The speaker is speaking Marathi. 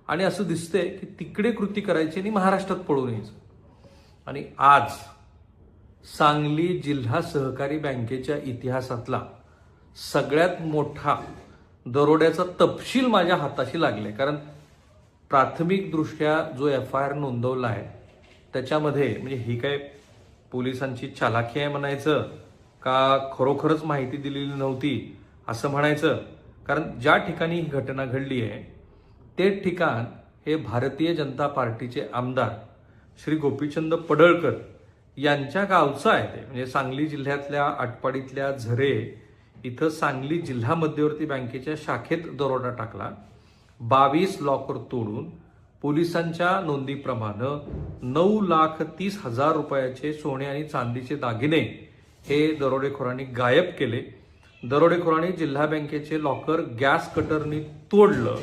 आणि असं दिसतंय की तिकडे कृती करायची आणि महाराष्ट्रात पळून यायचं. आणि आज सांगली जिल्हा सहकारी बँकेच्या इतिहासातला सगळ्यात मोठा दरोड्याचा तपशील माझ्या हाताशी लागलाय. कारण प्राथमिकदृष्ट्या जो FIR नोंदवला आहे त्याच्यामध्ये म्हणजे ही काय पोलिसांची चालाखी आहे म्हणायचं का खरोखरच माहिती दिलेली नव्हती असं म्हणायचं. कारण ज्या ठिकाणी ही घटना घडली आहे ते ठिकाण हे भारतीय जनता पार्टीचे आमदार श्री गोपीचंद पडळकर यांच्या गावचं आहे. ते म्हणजे सांगली जिल्ह्यातल्या आटपाडीतल्या झरे इथं सांगली जिल्हा मध्यवर्ती बँकेच्या शाखेत दरोडा टाकला. 22 लॉकर तोडून पोलिसांच्या नोंदीप्रमाणे 9,30,000 रुपयाचे सोने आणि चांदीचे दागिने हे दरोडेखोरांनी गायब केले. दरोडेखोरांनी जिल्हा बँकेचे लॉकर गॅस कटरनी तोडलं